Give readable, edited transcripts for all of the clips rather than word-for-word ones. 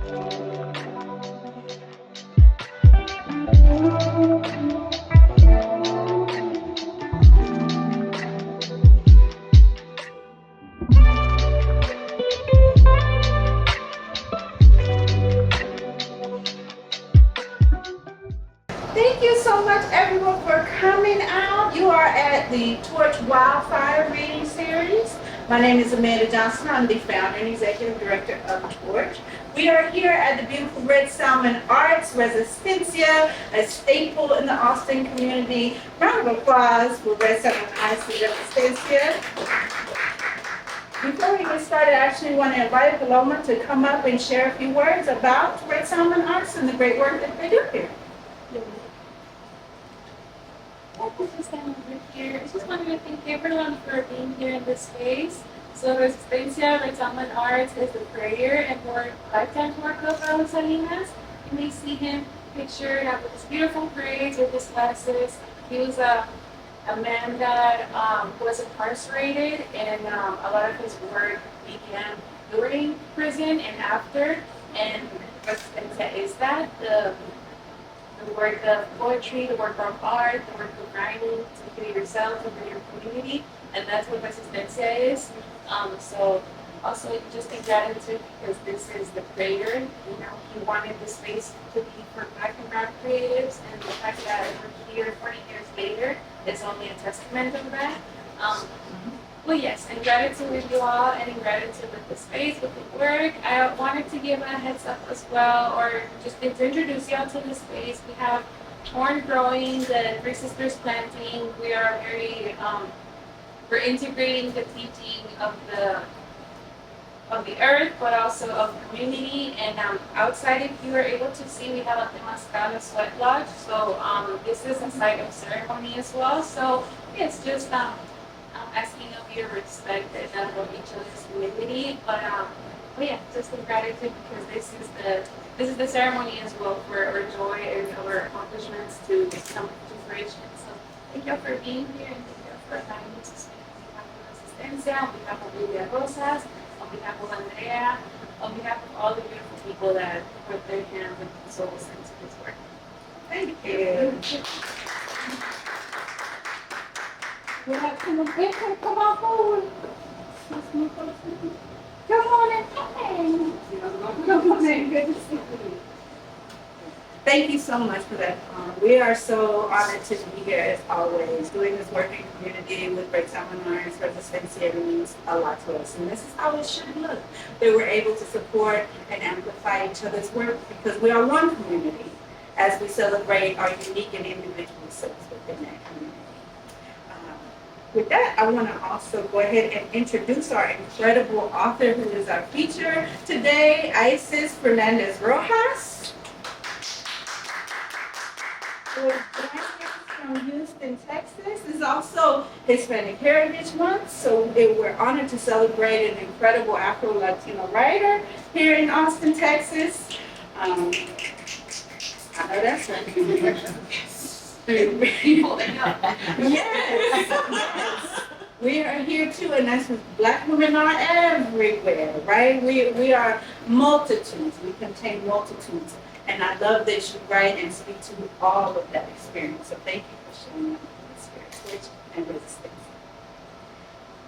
Thank you so much, everyone, for coming out. You are at the Torch Wildfire Reading Series. My name is Amanda Johnson. I'm the founder and executive director of Torch. We are here at the beautiful Red Salmon Arts, Resistencia, a staple in the Austin community. Round of applause for Red Salmon Arts and Resistencia. Before we get started, I actually want to invite Paloma to come up and share a few words about Red Salmon Arts and the great work that they do here. Thank you for standing over here. I just wanted to thank everyone for being here in this space. So Resistencia, Red Salmon Arts is the prayer and work, lifetime work of Raul Salinas. You may see him pictured with his beautiful braids with his glasses. He was a man that was incarcerated, and a lot of his work began during prison and after. And Resistencia is that the work of poetry, the work of art, the work of writing to heal yourself and for your community, and that's what Resistencia is. So also just in gratitude because this is the prayer. You know, he wanted the space to be for Black and Brown creatives, and the fact that we're here 40 years later is only a testament of that. Well, yes, in gratitude with you all, and in gratitude with the space, with the work, I wanted to give a heads up as well, or just to introduce y'all to the space. We have corn growing, the Three Sisters planting. We are very, we're integrating the teaching of the earth, but also of community. And outside, if you were able to see, we have a Temazcal sweat lodge. So this is a site of ceremony as well. So it's just asking of your respect and of each other's community, but yeah, just in gratitude because this is the ceremony as well for our joy and our accomplishments to come to fruition. So thank you for being here, and thank you for allowing me to speak on behalf of Resistencia, on behalf of Kimbilio Rosas, on behalf of Andrea, on behalf of all the beautiful people that put their hands and souls into this work. Thank you. Come on forward. Come on in. Come on in. Good to see you. Thank you so much for that. We are so honored to be here as always. Doing this work in community with Red Salmon Arts, Resistencia means a lot to us. And this is how it should look. That we're able to support and amplify each other's work because we are one community as we celebrate our unique and individual selves within that community. With that, I want to also go ahead and introduce our incredible author who is our feature today, Icess Fernandez Rojas. Who is joining us from Houston, Texas. This is also Hispanic Heritage Month, so we're honored to celebrate an incredible Afro-Latino writer here in Austin, Texas. I know that's right. People, they know. Yes. We are here too, and that's what Black women are everywhere, right? We are multitudes. We contain multitudes. And I love that you write and speak to all of that experience. So thank you for sharing that experience and resistance.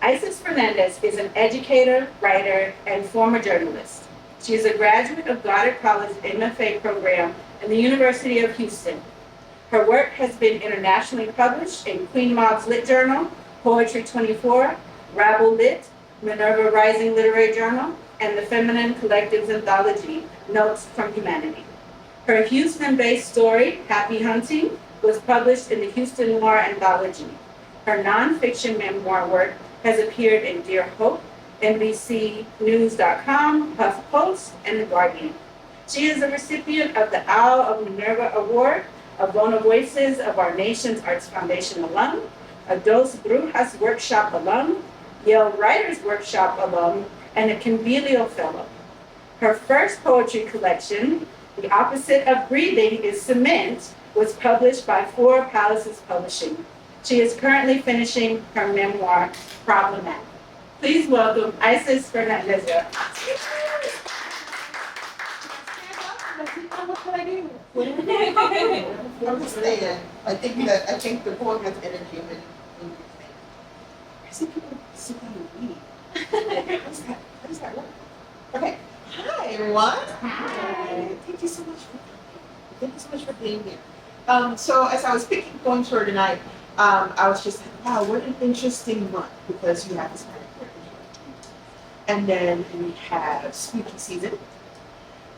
Icess Fernandez is an educator, writer, and former journalist. She is a graduate of Goddard College MFA program in the University of Houston. Her work has been internationally published in Queen Maud's Lit Journal, Poetry 24, Rabble Lit, Minerva Rising Literary Journal, and the Feminine Collective's anthology, Notes from Humanity. Her Houston-based story, Happy Hunting, was published in the Houston Noir anthology. Her nonfiction memoir work has appeared in Dear Hope, NBCnews.com, HuffPost, and The Guardian. She is a recipient of the Owl of Minerva Award, a VONA Voices of Our Nation's Arts Foundation alum, a Brujas Workshop alum, Yale Writers Workshop alum, and a Kimbilio Fellow. Her first poetry collection, The Opposite of Breathing is Cement, was published by Four Palaces Publishing. She is currently finishing her memoir, Problematic. Please welcome Icess Fernandez Rojas. what I do? I'm just saying. I think the poem has energy when you think. I see people sit down and read. How does that work? Okay. Hi everyone. Hi. Thank you so much for coming. Thank you so much for being here. So as I was picking poems for tonight, I was just like, wow, what an interesting month, because you have this kind of character. And then we have spooky season.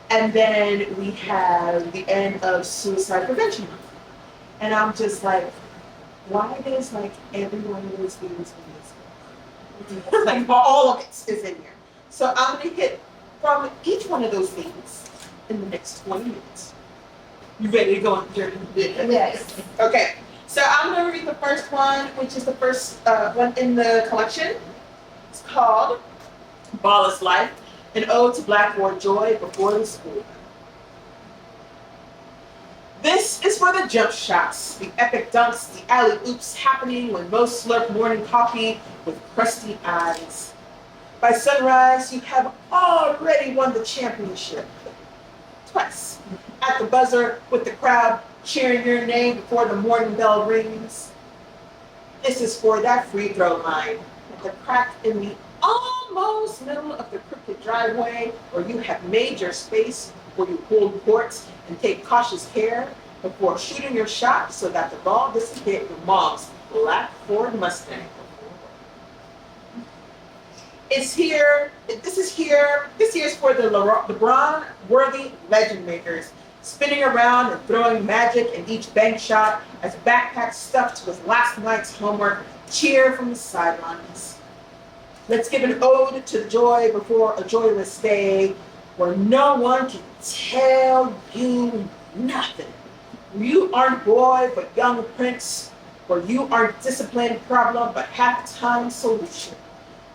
And then we have the end of suicide prevention month. And I'm just like, why does like every one of those things in this book? Like all of it is in here. So I'm gonna hit from each one of those things in the next 20 minutes. You ready to go on the journey? Yes. Okay, so I'm gonna read the first one, which is the first one in the collection. It's called Ballless Life, an ode to Blackboard joy before the school. This is for the jump shots, the epic dunks, the alley oops happening when most slurp morning coffee with crusty eyes. By sunrise, you have already won the championship. Twice. At the buzzer with the crowd cheering your name before the morning bell rings. This is for that free throw line, at the crack in the almost middle of the crooked driveway where you have made your space, where you hold courts and take cautious care before shooting your shot so that the ball doesn't hit your mom's black Ford Mustang. This here is for the LeBron-worthy legend makers, spinning around and throwing magic in each bank shot as backpacks stuffed with last night's homework cheer from the sidelines. Let's give an ode to joy before a joyless day, where no one can tell you nothing. You aren't boy but young prince, where you aren't disciplined problem but half-time solution,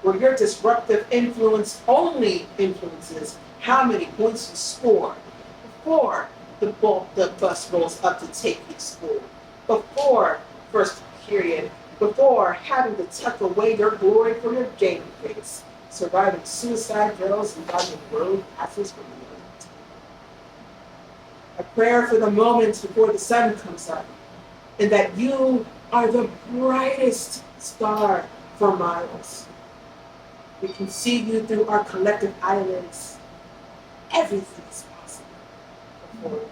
where your disruptive influence only influences how many points you score before the bus rolls up to take you to school, before first period, before having to tuck away your glory from your game face, surviving suicide drills and dodging road passes from the other. A prayer for the moments before the sun comes up, and that you are the brightest star for miles. We can see you through our collective eyelids. Everything is possible.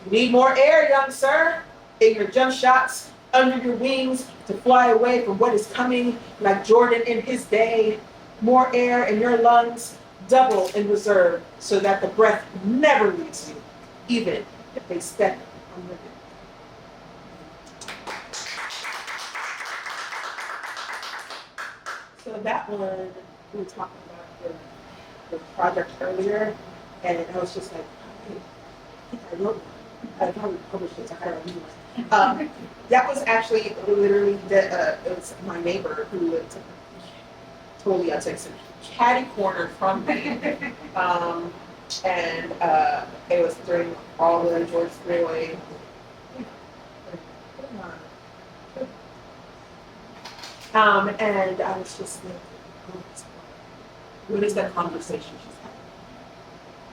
You need more air, young sir, in your jump shots, under your wings, to fly away from what is coming, like Jordan in his day. More air in your lungs, double in reserve, so that the breath never leaves you, even if they step on your neck. So that one, we were talking about the project earlier, and I was just like, I think I wrote one. I probably published it, so I don't know. That was actually literally, it was my neighbor who lived totally outside, some catty corner from me. And it was during all the George Freeway. And I was just like, what is that conversation she's having?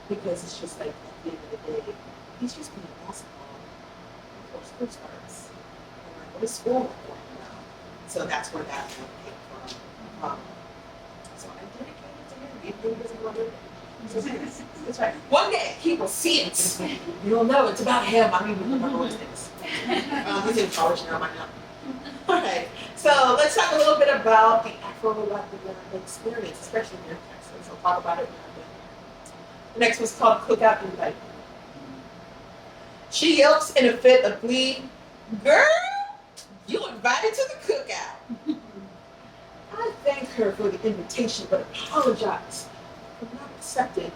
Because it's just like, at the end of the day, he's just playing basketball before school starts. And I go to school before now. So that's where that one came from. So I dedicated to him, even though he doesn't love it. That's right. One day he will see it. You'll know it's about him. I don't even remember what his name is. He's in college now, I know. All right, so let's talk a little bit about the Afro-Latin experience, especially here in Texas. I'll talk about it in a bit. The next one's called Cookout Invite. She yelps in a fit of glee, "Girl, you invited to the cookout." I thank her for the invitation, but apologize for not accepting.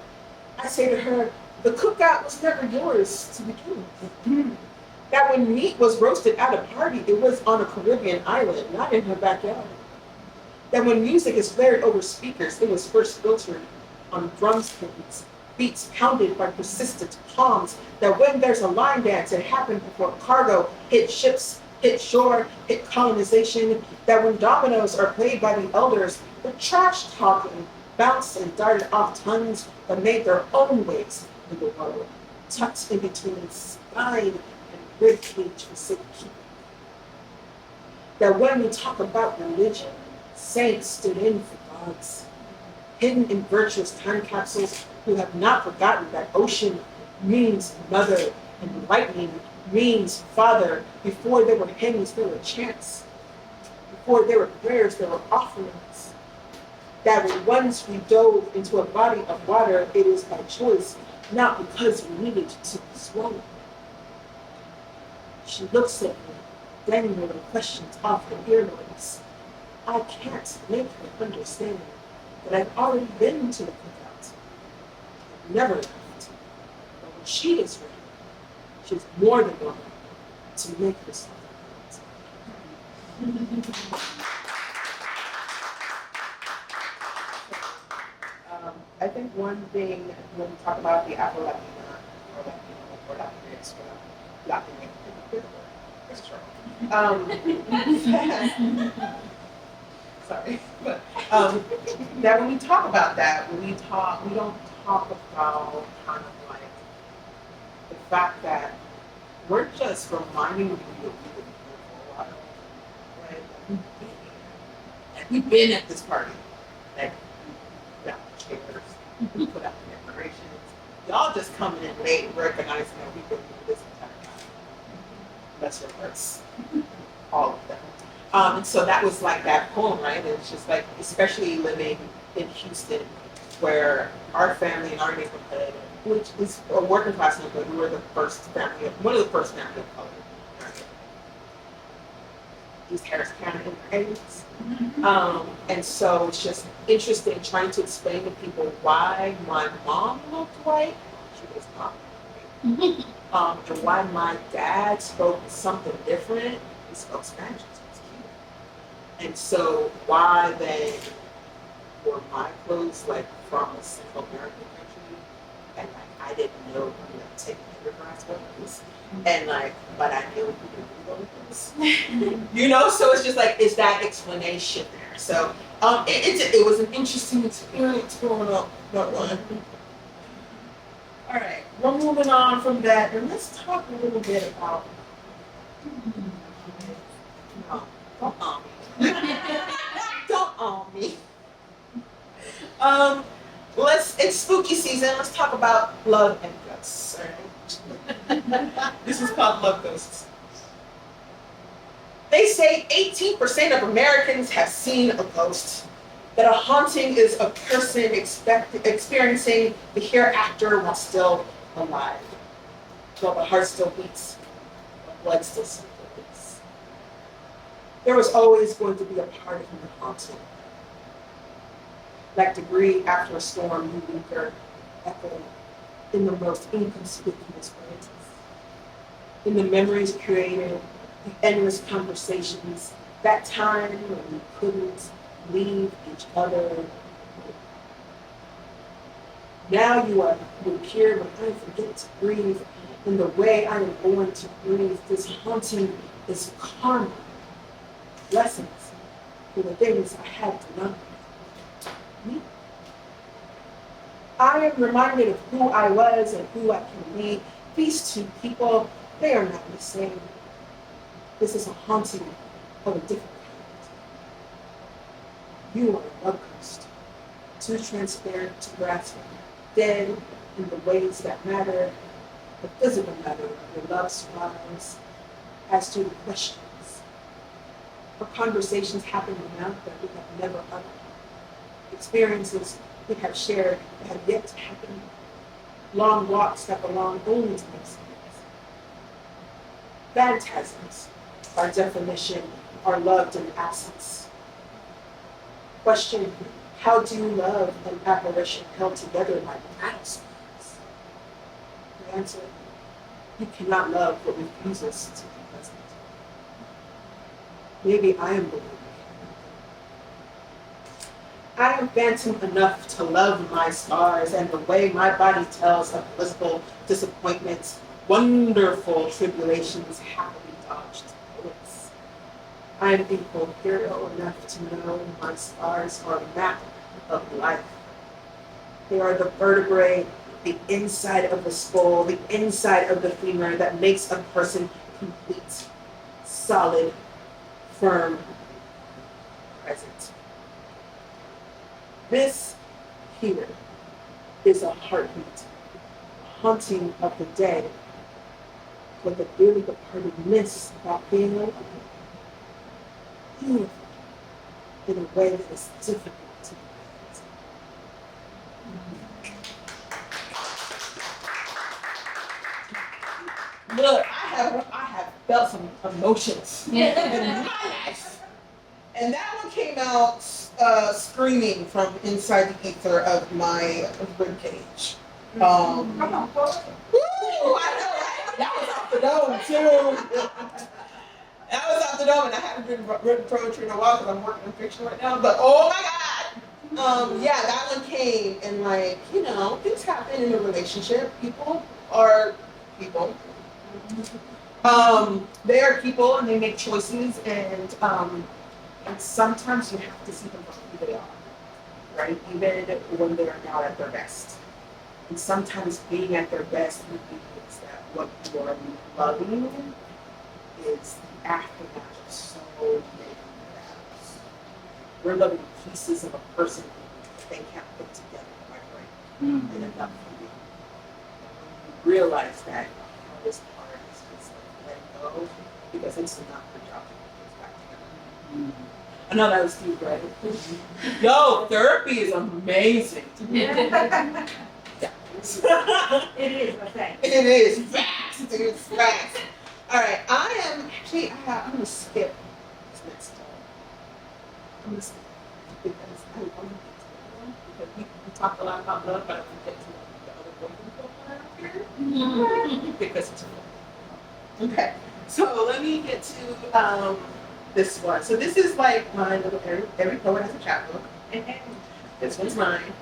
I say to her, the cookout was never yours to begin with. That when meat was roasted at a party, it was on a Caribbean island, not in her backyard. That when music is flared over speakers, it was first filtered on drumsticks, beats pounded by persistent palms. That when there's a line dance, it happened before cargo hit ships, hit shore, hit colonization. That when dominoes are played by the elders, the trash talking bounced and darted off tongues that made their own waves, in the world, tucked in between spine and rib cage for safekeeping. That when we talk about religion, saints stood in for gods, hidden in virtuous time capsules who have not forgotten that ocean means mother and lightning means father. Before there were hymns, there were chants. Before there were prayers, there were offerings. That when once we dove into a body of water, it is by choice, not because we needed to be swallowed. She looks at me, dangling the questions off her earlobes. I can't make her understand that I've already been to the cookout. I've never left. But when she is ready, she's more than willing to make herself I think one thing when we talk about the Afro-Latina or Latino or Latinx or Latinx, it's true. Sorry, but that when we talk about that, we don't talk about kind of like the fact that we're just reminding you that we were beautiful, right? We've been at this party, like we put out the chairs, we put out the decorations. Y'all just coming in late, recognizing that we've been doing this entire time. Let's reverse all of them. And so that was like that poem, right? And it's just like, especially living in Houston, where our family in our neighborhood, which is a working class neighborhood, we were the first family, one of the first family of color in our neighborhood. East Harris County in the 80s. And so it's just interesting trying to explain to people why my mom looked white. She was not white. And why my dad spoke something different. He spoke Spanish. And so why then were my clothes like from a Central American country, and like I didn't know who like taking grass was, and like but I knew who the was. You know, so it's just like it's that explanation there. So it was an interesting experience growing up that one. All right, we're moving on from that, and let's talk a little bit about. Don't own me. It's spooky season. Let's talk about love and ghosts. Right? This is called Love Ghosts. They say 18% of Americans have seen a ghost. That a haunting is a person experiencing the hereafter while still alive. While the heart still beats, the blood still circulates. There was always going to be a part of the haunting. Like debris after a storm, you linger, echoing in the most inconspicuous ways. In the memories created, the endless conversations, that time when we couldn't leave each other. Now you are here, but I forget to breathe. In the way I am born to breathe, this haunting is karma. Lessons for the things I had to learn. Me. I am reminded of who I was and who I can be. These two people, they are not the same. This is a haunting of a different kind. You are a love ghost, too transparent to grasp, dead in the ways that matter, the physical matter of your love survives, as to the questions. Or conversations happen in mouth that we have never uttered. Experiences we have shared that have yet to happen. Long walks that belong only to themselves. Phantasms, our definition, are loved in absence. Question, how do you love an apparition held together by battle scars? The answer, you cannot love what refuses to be present. Maybe I am the one. I am phantom enough to love my scars and the way my body tells of blissful disappointments, wonderful tribulations, happily dodged bullets. I am incoherent enough to know my scars are a map of life. They are the vertebrae the inside of the skull, the inside of the femur that makes a person complete, solid, firm, present. This here is a heartbeat, a haunting of the dead, what the dearly departed miss about being alive. Beautiful in a way that is difficult to create. Look, I have felt some emotions in my life. And that one came out screaming from inside the ether of my ribcage. Come on, folks. Woo, I know, right? That was off the dome, too. That was off the dome, and I haven't written poetry in a while because I'm working on fiction right now. But oh my God, yeah, that one came, and like, you know, things happen in a relationship. People are people. They are people, and they make choices, and sometimes you have to see them for who they are, right? Even when they are not at their best. And sometimes being at their best means that what you are loving is the aftermath of so many battles. We're loving pieces of a person that they can't put together quite right and enough for you. And when you realize that, the hardest part is just like letting go because it's not your job to put things back together. I know that was deep, right? Yo, therapy is amazing. Yeah. It is a fact. It is fast. It is fast. All right, I'm gonna skip this next one. I'm gonna skip because I want to get to that one because we talked a lot about love, but I want to get to the other boyfriend profile here because it's fun. Okay, so let me get to this one. So this is like my little every poet has a chapbook. This one's mine.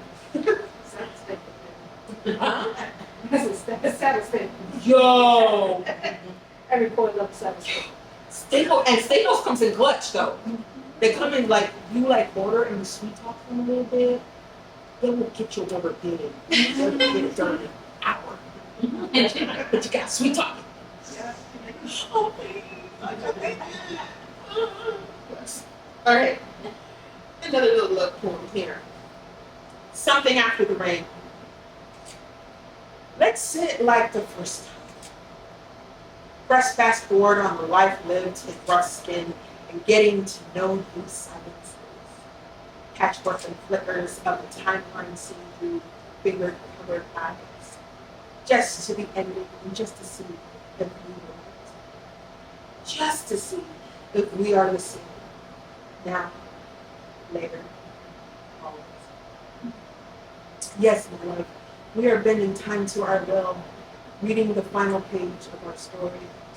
It's satisfying. Yo. Every poet loves satisfaction. Staples comes in clutch though. They come in like you like order and you sweet talk them a little bit. They will get your rubber pin in. They'll get it done in an hour. But you got sweet talk. Yeah. Oh please. Yes. All right. Another little love poem here. Something after the rain. Let's sit like the first time. Press fast forward on the life lived in rough skin and getting to know these silences. Patchwork and flickers of the timeline seen through finger-covered eyes. Just to the ending and just to see if we were right. Just to see if we are the same. Now, later, always. Yes, my love. We are bending time to our will, reading the final page of our story,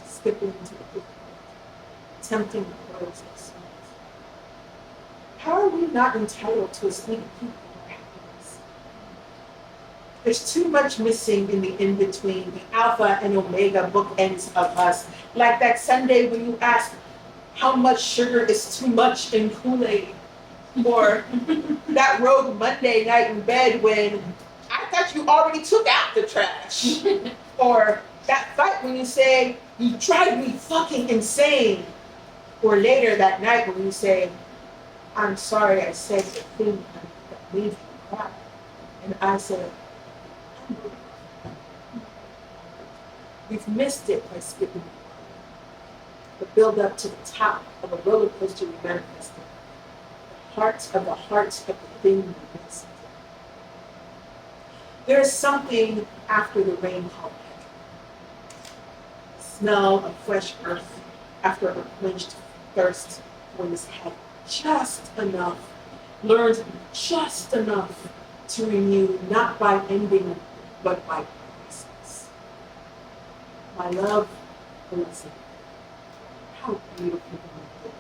skipping to the book, tempting the words of songs. How are we not entitled to a sneak peek of our happiness? There's too much missing in the in-between, the alpha and omega bookends of us. Like that Sunday when you ask how much sugar is too much in Kool-Aid, or that road Monday night in bed when I thought you already took out the trash. Or that fight when you say, you drive me fucking insane. Or later that night when you say, I'm sorry I said the thing that made you cry. And I said, we've missed it by skipping the build up to the top of a roller coaster we manifested. The heart of the thing we missed. There is something after the rain called the smell of fresh earth after a quenched thirst when it's had just enough, learned just enough to renew, not by ending, but by process. My love, blessing. How beautiful the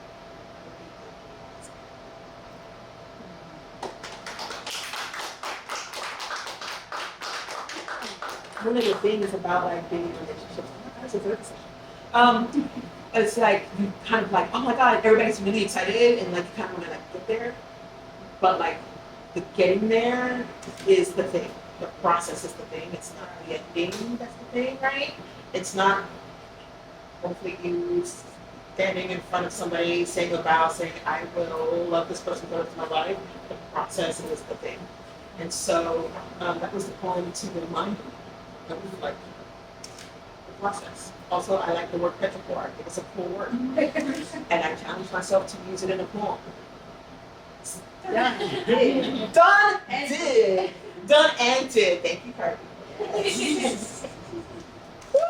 one of the things about like being in relationships, that's a third session. It's like you kind of like, oh my god, everybody's really excited and like you kind of want to like get there, but like the getting there is the thing. the process is the thing. It's not the ending that's the thing, right? It's not hopefully you standing in front of somebody saying a vow, saying, I will love this person for the rest of my life. The process is the thing. And so that was the poem to remind me. That was like the process. Also, I like the word petrichor. It's a cool word. And I challenged myself to use it in a poem. Done did. Done did. Done and did. Thank you, Cardi. Woo!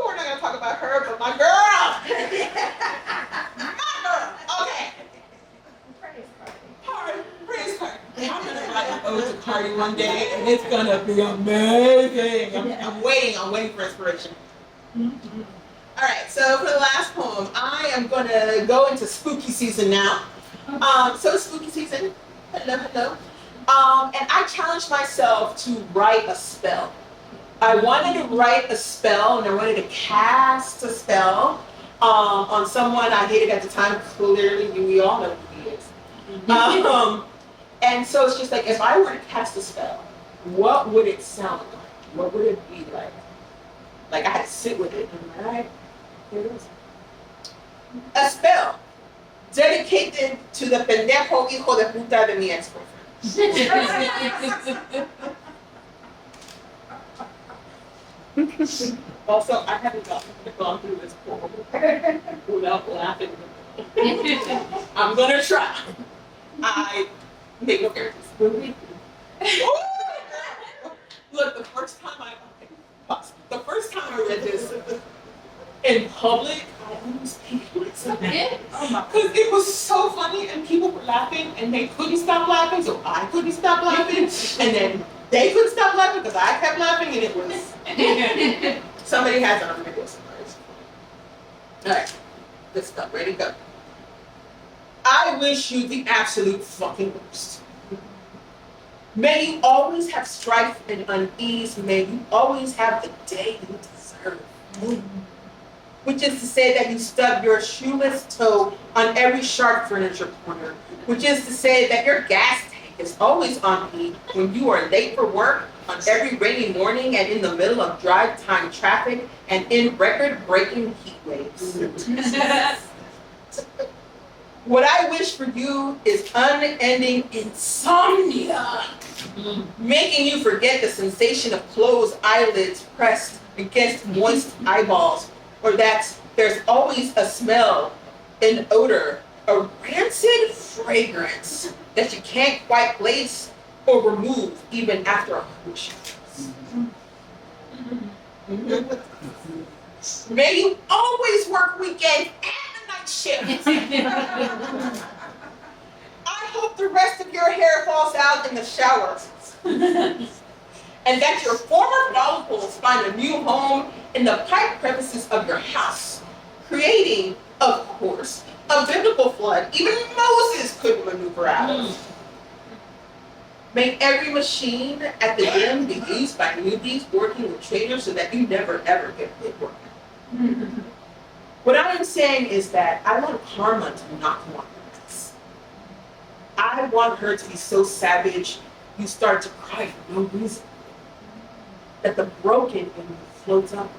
We're not gonna talk about her, but my girl. My girl. Okay. Praise Cardi. I'm gonna write an ode to Cardi one day, and it's gonna be amazing. I'm waiting for inspiration. All right. So for the last poem, I am gonna go into spooky season now. So spooky season. Hello. And I challenged myself to write a spell. I wanted to write a spell, and I wanted to cast a spell on someone I hated at the time. Clearly, we all know who he is. And so it's just like, if I were to cast a spell, what would it sound like? What would it be like? Like, I had to sit with it. All right, here it is. A spell dedicated to the pendejo hijo de puta de mi ex-boyfriend. Also, I haven't gone through this poem without laughing. I'm gonna try. I make no characters. Look, the first time I read this in public, I almost peed myself. Because it was so funny, and people were laughing, and they couldn't stop laughing, so I couldn't stop laughing, and then they couldn't stop laughing because I kept laughing, and it was. Somebody has it on video somewhere. All right, let's go. Ready, go. I wish you the absolute fucking worst. May you always have strife and unease. May you always have the day you deserve. Which is to say that you stub your shoeless toe on every sharp furniture corner. Which is to say that your gas tank is always on E when you are late for work, on every rainy morning, and in the middle of drive time traffic, and in record-breaking heat waves. What I wish for you is unending insomnia, making you forget the sensation of closed eyelids pressed against moist eyeballs, or that there's always a smell, an odor, a rancid fragrance that you can't quite place or remove even after 100 showers. May you always work weekends and the night shift. I hope the rest of your hair falls out in the shower. And that your former follicles find a new home in the pipe crevices of your house, creating, of course, a biblical flood even Moses couldn't maneuver out of. May every machine at the gym be used by newbies working with trainers so that you never ever get good work. What I am saying is that I want karma to knock you on your ass. I want her to be so savage you start to cry for no reason. That the broken in you floats up,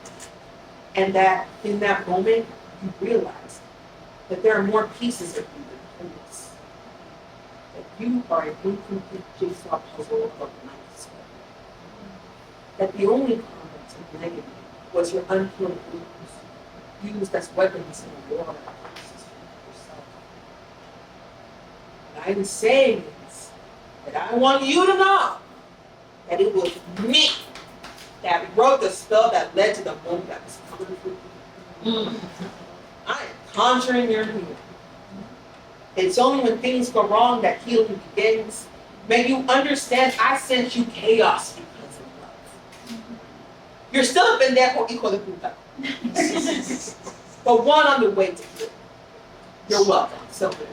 and that in that moment you realize that there are more pieces of you than wholeness. That you are an incomplete jigsaw puzzle of life. That the only karma to negative was your unhealed wounds, used as weapons in a war against yourself. What I'm saying is that I want you to know that it was me that wrote the spell that led to the moment that was coming for you. I am conjuring your healing. It's only when things go wrong that healing begins. May you understand I sent you chaos because of love. You're still a pendejo hijo de puta. But one on the way to healing. You're welcome. So good.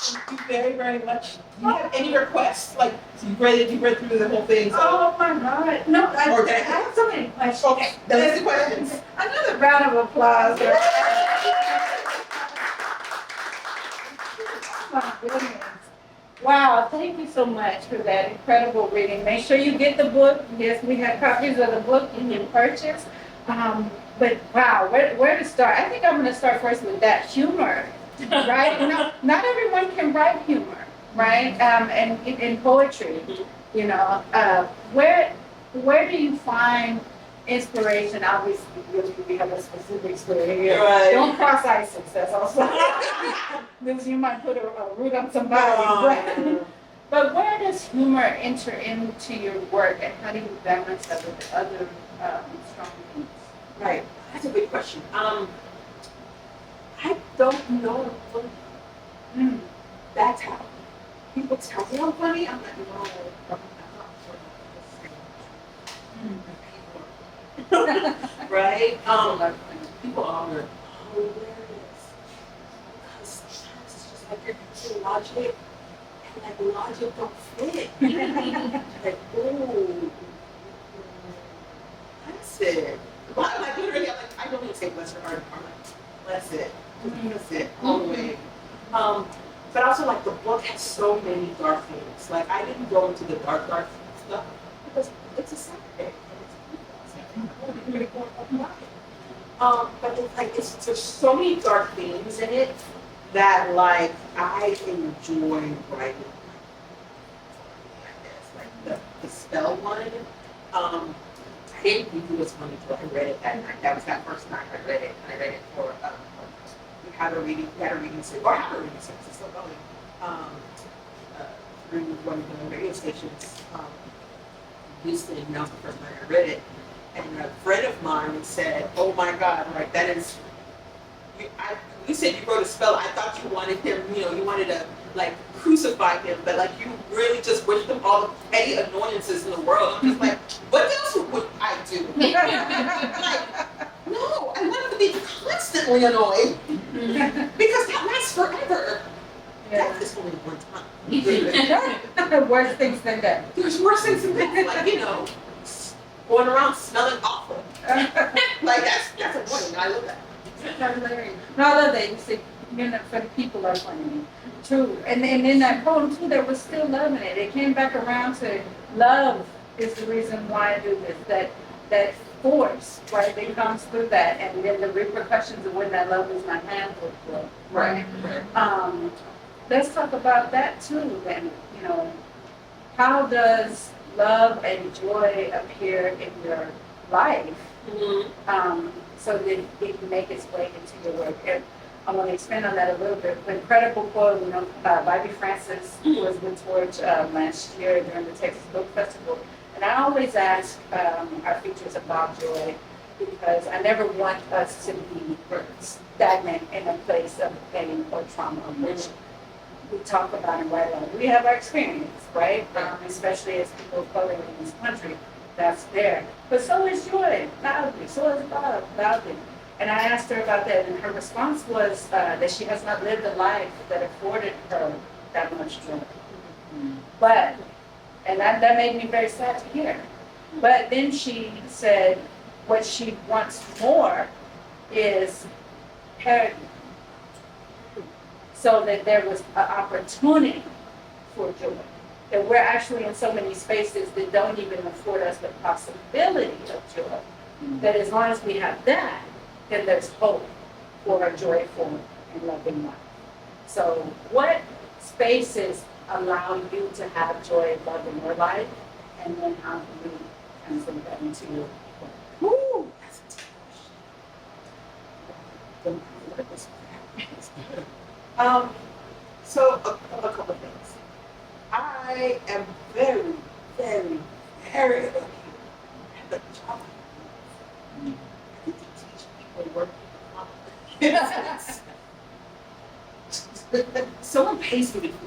Thank you very, very much. Do you have any requests? Like, you read through the whole thing? So. Oh my God. No, I have so many questions. Okay, those are the questions. Another round of applause. my goodness. Wow, thank you so much for that incredible reading. Make sure you get the book. Yes, we have copies of the book you can purchase. But wow, where to start? I think I'm going to start first with that humor, right? Not everyone can write humor, right? And in poetry, you know, where do you find inspiration? Obviously, we have a specific story here. Right. Don't cross Icess. That's also because you might put a root on somebody. But where does humor enter into your work, and how do you balance that with other strong themes? Right. That's a good question. I don't know. Mm. That's how people tell me I'm funny. I'm like, no, I'm not funny. Right? People are hilarious. Because sometimes it's just like you're using logic, and like logic don't fit. Like, ooh, that's it. Like literally, I'm like, I don't even say bless your heart. I'm like, bless it. Bless it. All the way. But also, like, the book has so many dark themes. Like, I didn't go into the dark stuff because it's a Saturday. But it's like there's so many dark themes in it that like I enjoy writing. Like the spell one. I didn't think it was funny until I read it that night. That was that first night I read it. And I read it for we had a reading series, or have a reading series. It's still going. Through one of the radio stations. Houston, and that was the first night I read it. And a friend of mine said, "Oh my God, like that is." You said you wrote a spell. I thought you wanted him, you wanted to like crucify him, but like you really just wished him all the petty annoyances in the world. I'm just like, what else would I do? Like, no, I want him to be constantly annoyed because that lasts forever. Yeah. That is only one time. Worse things than that. There's worse things than that, like going around smelling awful. Like that's annoying. I love that. No, I love that. You said, for the people are funny. True. And in that poem too, there was still love in it. It came back around to love is the reason why I do this. That force, right, that comes through that, and then the repercussions of when that love is not handled, right? Let's talk about that too. Then, how does love and joy appear in your life? So that it can make its way into your work. And I want to expand on that a little bit. The incredible quote, Bobby Francis was with Torch last year during the Texas Book Festival. And I always ask our features about joy because I never want us to be stagnant in a place of pain or trauma, which we talk about and write about. We have our experience, right? Especially as people of color in this country. That's there. But so is joy, loudly. So is love, loudly. And I asked her about that, and her response was that she has not lived a life that afforded her that much joy. But, and that made me very sad to hear. But then she said what she wants more is parity. So that there was an opportunity for joy. That we're actually in so many spaces that don't even afford us the possibility of joy. That as long as we have that, then there's hope for a joyful and loving life. So what spaces allow you to have joy and love in your life? And then how do you translate that into your work? Woo! That's a tough question. So a couple of things. I am very, very, very lucky at the job. I get to teach people work. Someone pays me to do that,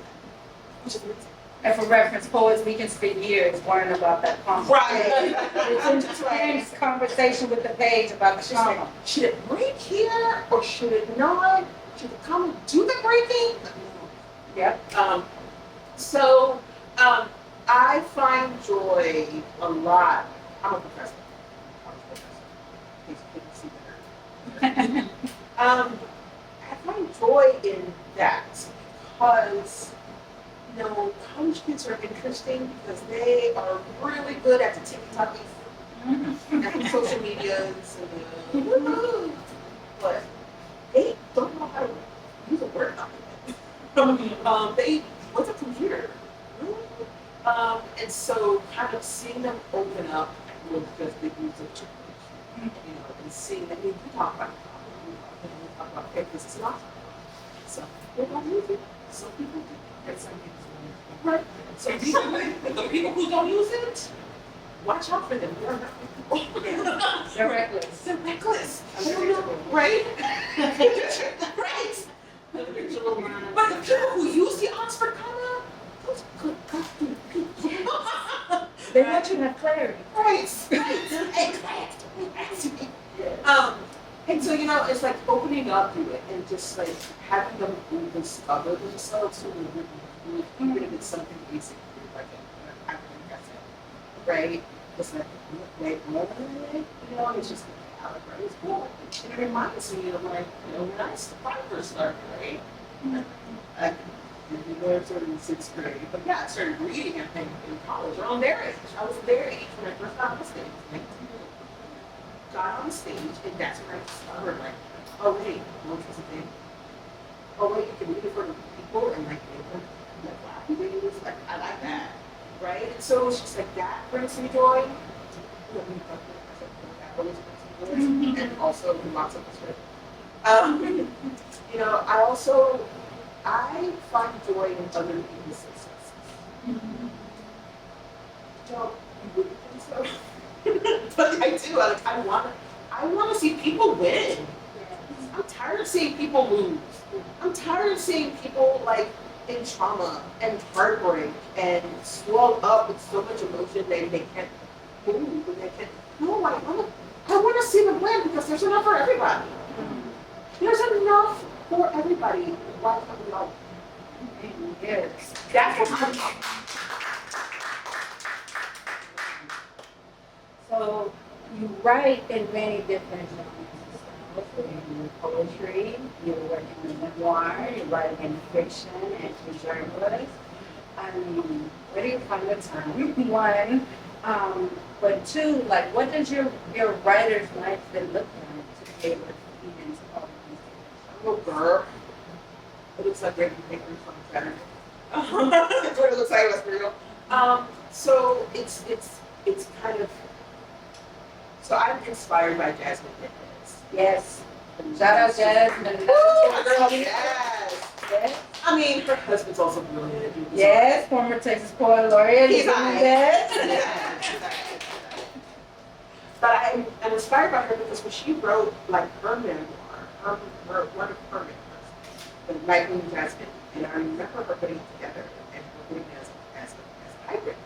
which is amazing. And for reference, poets, we can spend years worrying about that comma. Right. It's an intense conversation with the page about the comma. Should it break here or should it not? Should the comma do the breaking? Yep. So I find joy a lot. I'm a professor. I find joy in that because, you know, college kids are interesting because they are really good at the TikToks and the social medias and the, but they don't know how to use a Word document. What's a computer? And so kind of seeing them open up with just the use of English, you know, and seeing that we talk about it, we talk about okay, this is not. Some people don't use it, some people do, and some people don't. Right. So the people who don't use it, watch out for them. They're not people. They're reckless. They're reckless. I don't know, right? Right. But the people who use the Oxford comma, those are good people. They want you to have clarity. Right. Exactly. And so, you know, it's like opening up to it and just like having them discover themselves even if it's something basic, like an right? It's like, wait, what? You know, it's just like, right? It's cool. And it reminds me of like, you know, when I first started, right? I didn't learn sort of in 6th grade, but yeah, I started reading I think in college, around their age. I was their age when I first got on the stage, 19 years old. Got on the stage, and that's when I discovered, like, oh wait, poetry's a thing. Oh wait, you can read it for people and like Latin babies. Like I like that, right? And so it's just like that brings me joy. And also lots of pleasure. You know, I find joy in other people's successes. Don't you wouldn't think so? But I do. I want to see people win. I'm tired of seeing people lose. I'm tired of seeing people like in trauma and heartbreak and swell up with so much emotion they can't move and they can't. No, I want to see them win because there's enough for everybody. There's enough for everybody. Why can't we all? Yes, that's what I'm talking about. So you write in many different genres. In poetry, you're working in memoir, you're writing in fiction and you're journalist. I mean, where do you find the time? One, but two, like what does your writer's life then look like to be able to feed into all of these? Little girl. It looks like Reading Papers on Saturday. That's what it looks like. That's real. So it's kind of. So I'm inspired by Jasmine Nichols. Yes. Shout out Jasmine. My girl, yes. Yes. I mean, her husband's also brilliant. Yes, former Texas Poet Laureate. He's yes. But I'm inspired by her because when she wrote like her memoir, one of her memoirs, The Night Moon Jasmine, and I remember her putting it together and her putting it as a hybrid,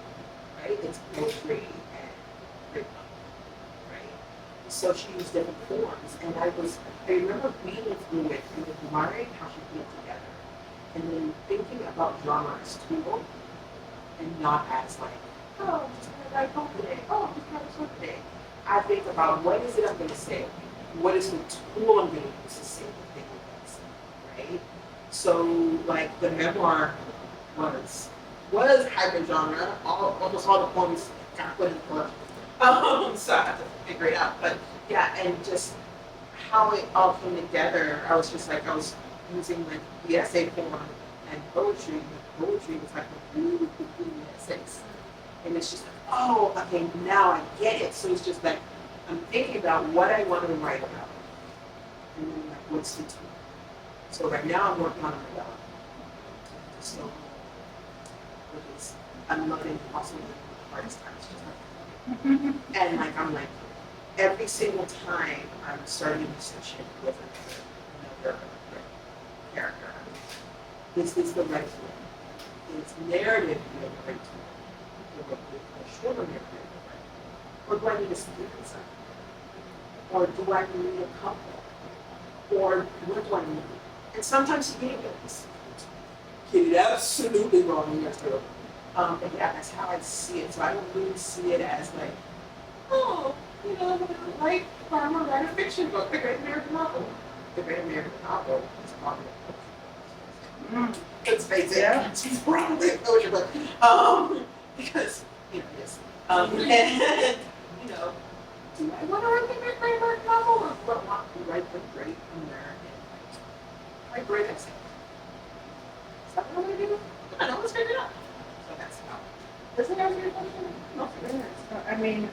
right? It's poetry and written, right? So she used different forms, and I remember reading through it and admiring how she put it together, and then thinking about genre as tool, and not as like, oh, I'm just gonna write poem today. Oh, I'm just gonna write poem today. I think about what is it I'm gonna say? What is the tool I'm gonna use to say the thing I'm gonna say, right? So like the memoir was hybrid genre. Almost all the poems got put in the collection. So I had to figure it out. But yeah, and just how it all came together, I was using like the essay form and poetry. The poetry was like really essays. And it's just like, oh, okay, now I get it. So it's just like I'm thinking about what I want to write about. And then like what's the tool? So right now I'm working on a novella. So which is I'm loving possibly the hardest times just like and like I'm like every single time I'm starting a session with another character. This is the right tool. It's narrative the right tool. A shorter narrative, right? Or do I need a speaker inside? Or do I need a couple? Or what do I need? And sometimes you get it. Get it absolutely wrong in your throat. And yeah, that's how I see it. So I don't really see it as like, oh, you know, I'm gonna write a fiction book, the Great American Novel. The Great American Novel is called Let's face it, Yeah. she's probably a coach, but because yes, and do I want to write the great American novel, or do I want to write the great American write great essay? Is that what I'm gonna do? I don't know. Let's figure it out. So that's how. Does it answer your question? No, it is. I mean,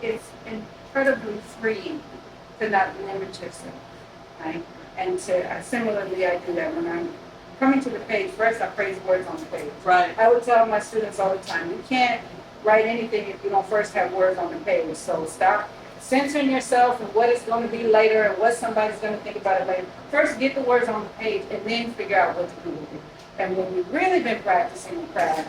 it's incredibly freeing to not limit yourself, right? And similarly, I do that when I'm coming to the page. First, I praise words on the page. Right. I would tell my students all the time, you can't write anything if you don't first have words on the page. So stop censoring yourself and what it's going to be later and what somebody's going to think about it later. First, get the words on the page and then figure out what to do with it. And when you've really been practicing the craft,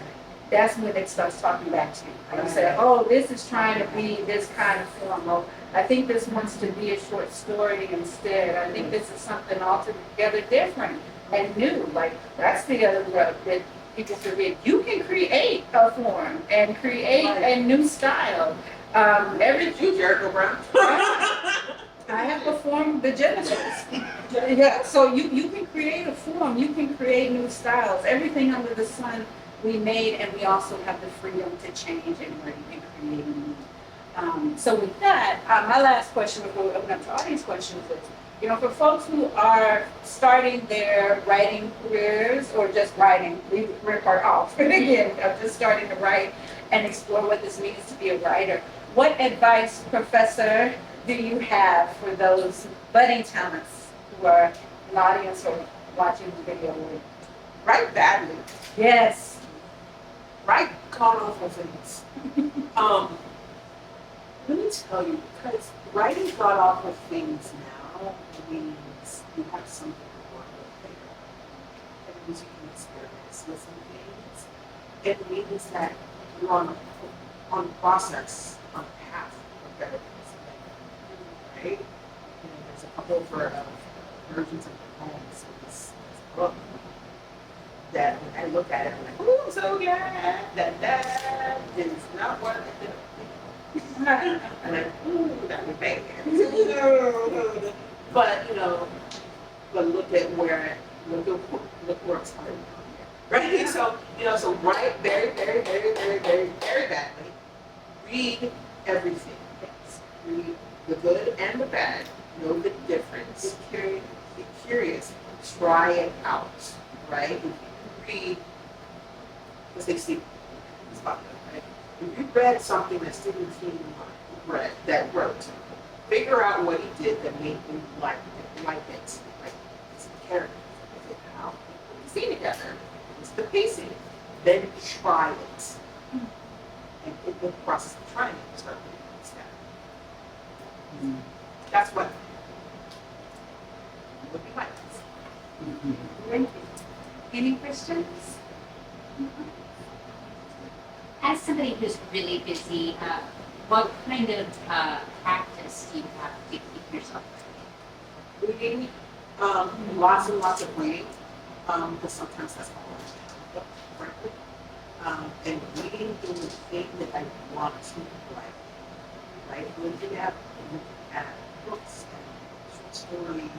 that's when it starts talking back to you. And you say, oh, this is trying to be this kind of form. Oh, I think this wants to be a short story instead. I think this is something altogether different and new. Like, that's the other rub that people forget. You can create a form and create a new style. You, Jericho Brown. I have performed the Genesis. Yeah, so you can create a form, you can create new styles. Everything under the sun we made, and we also have the freedom to change and create new. So with that, my last question before we open up to audience questions is, for folks who are starting their writing careers or just writing, leave the career part off, and again, I'm just starting to write and explore what this means to be a writer. What advice, Professor, do you have for those budding talents who are in the audience or watching the video? Write badly. Yes. Write god-awful things. Let me tell you, because writing god-awful things now means you have something to work with later. It means you can experience with some things. It means that you're on process, on a path of better things later. Right? There's a couple of versions of the poems in this book that when I look at it, I'm like, oh, I'm so glad that is not what I did. I'm like, ooh, that was bad. But look at where it's coming from here, right? So write very, very, very, very, very, very badly. Read everything. Read the good and the bad. Know the difference. Be curious. Try it out, right? If you read, let's say Stephen King's book, right? If you read something that Stephen King wrote, figure out what he did that made you like it, like his character, how he put the scene together, it's the pacing. Then try it. And in the process of trying it, start reading stuff. That's what would be my advice. Thank you. Any questions? As somebody who's really busy, what kind of practice do you have to keep yourself Reading, lots and lots of reading, because sometimes that's all I have, frankly. And reading is the thing that I want to write. Right? Looking at books and short stories and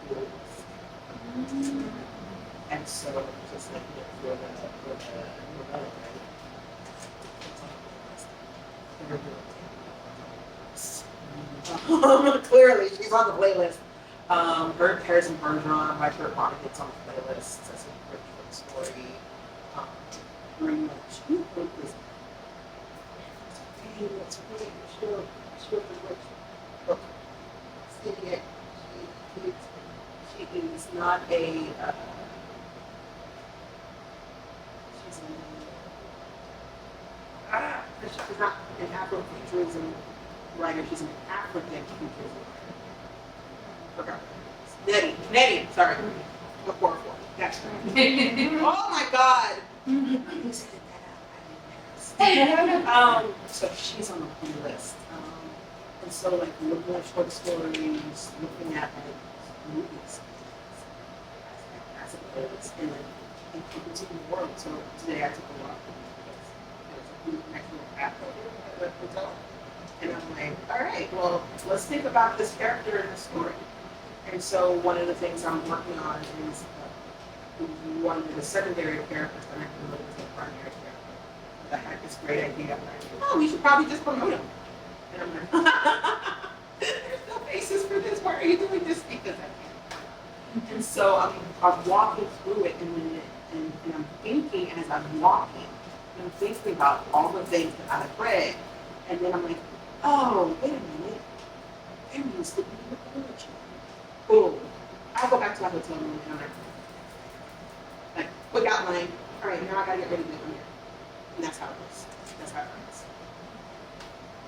plays. And so just like for the novella, right? Clearly, she's on the playlist. Harrison Bergeron, my favorite mom, gets on the playlist. That's a great short story. Very much. Who wrote this? It's really sure book. She is not a. She's not an Afrofuturism writer. She's an African futurism writer. Forgot. Nettie, sorry. Before. That's right. Oh my God. Who's edited that out? So she's on the playlist. And so like looking at short stories, looking at movies as a playlist, and into the world. So today I took a walk. There's a next little path over at the hotel. And I'm like, all right, well, let's think about this character in the story. And so one of the things I'm working on is one of the secondary characters that I can look as a primary character. I had this great idea. I'm like, oh, we should probably just promote him. And I'm like, there's no basis for this. Why are you doing this? Because I can. And so I'm walking through it, and I'm thinking as I'm walking, I'm thinking about all the things that I've read. And then I'm like, oh, wait a minute. There used to be a village. Boom. I go back to my hotel room and I'm like, quick outline. All right, now I gotta get ready to get here. And that's how it goes. That's how it goes.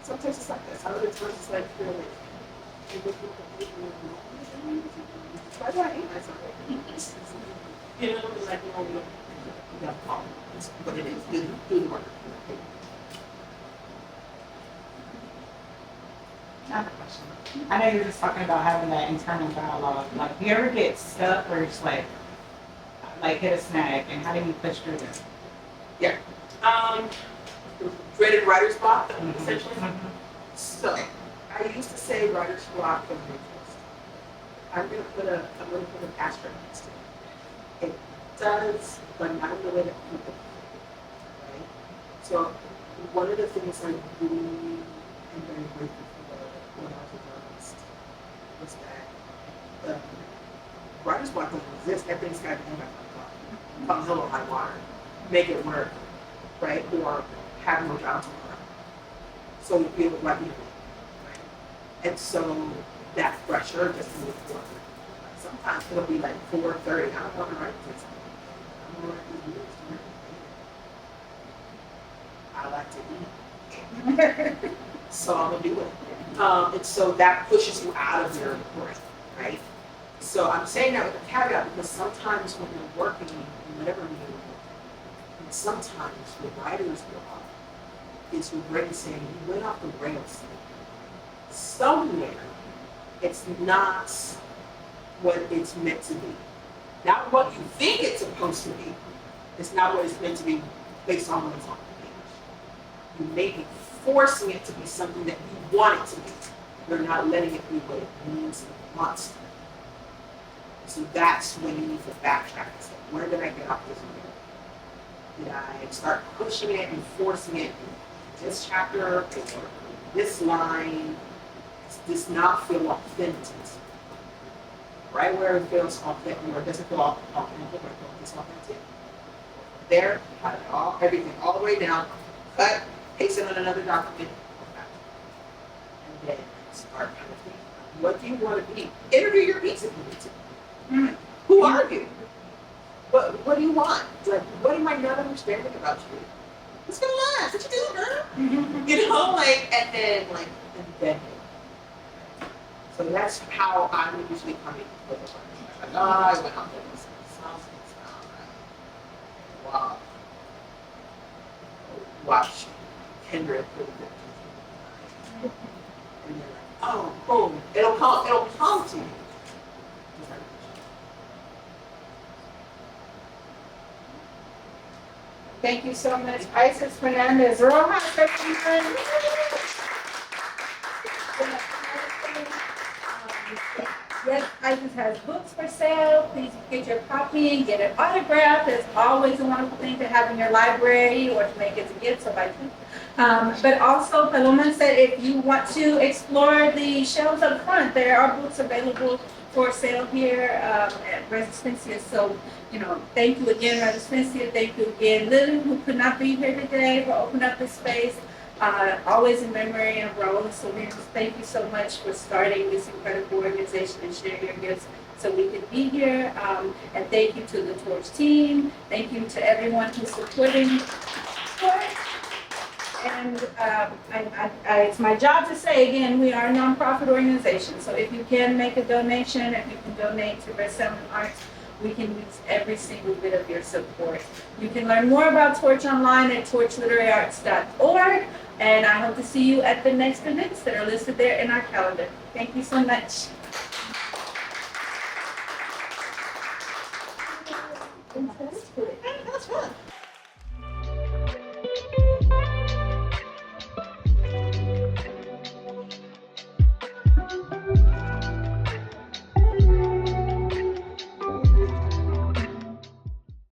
Sometimes it's like this. Other times it's like, feel like, why do I hate myself? You know, it's like, no, you gotta follow. It's what it is. Do the work. I have a question. I know you're just talking about having that internal dialogue. Like, do you ever get stuck or just like hit a snag, and how do you push through this? Yeah. Dreaded writer's block, essentially. So, I used to say writer's block from interest. I'm gonna put an asterisk next to it. It does, but not in the way that people do, right? So, one of the things I really am very grateful for when I was a journalist was that writer's block doesn't exist. Everything's got to be by come hell or high water, make it work, right? Or have no job tomorrow. So you feel like you do, right? And so that pressure just moves forward. Like sometimes it'll be like 4:30. I don't want to write this. I don't want to write these news. I like to eat. So I'm gonna do it. And so that pushes you out of your brain, right? So I'm saying that with a caveat because sometimes when you're working in whatever medium, and sometimes the writer's block is your brain saying you went off the rails. Somewhere it's not what it's meant to be. Not what you think it's supposed to be. It's not what it's meant to be based on what's on the page. You may be forcing it to be something that you want it to be. You're not letting it be what it means and wants to be. So that's when you need to backtrack and say, where did I get off this wheel? Did I start pushing it and forcing it? This chapter or this line does not feel authentic. Right where it feels authentic, where it doesn't feel authentic, where it feels disauthentic. There, cut it all, everything all the way down, cut, paste it on another document, and then start kind of thinking, what do you want to be? Interview your piece if you need to. Who are you? What do you want? Like, what am I not understanding about you? What's going on? What you doing, girl? You know, like, and then. So that's how I'm usually coming with a bunch. Like, I went out there. This sounds right. Wow. Watch Kendra put it. And you're like, oh, boom. It'll come to you. Thank you so much, Icess Fernandez Rojas. Everyone. Yes, Icess has books for sale. Please get your copy and get it autographed. It's always a wonderful thing to have in your library or to make it a gift, so buy two. But also, Paloma said if you want to explore the shelves up front, there are books available for sale here at Resistencia. So, thank you again, Resistencia. Thank you again, Lily, who could not be here today, for opening up this space. Always in memory of Raul. So thank you so much for starting this incredible organization and sharing your gifts so we could be here. And thank you to the Torch team. Thank you to everyone who's supporting Torch. And it's my job to say again, we are a nonprofit organization. So if you can make a donation, if you can donate to Red Salmon Arts, we can use every single bit of your support. You can learn more about Torch online at torchliteraryarts.org. And I hope to see you at the next events that are listed there in our calendar. Thank you so much. That's fun.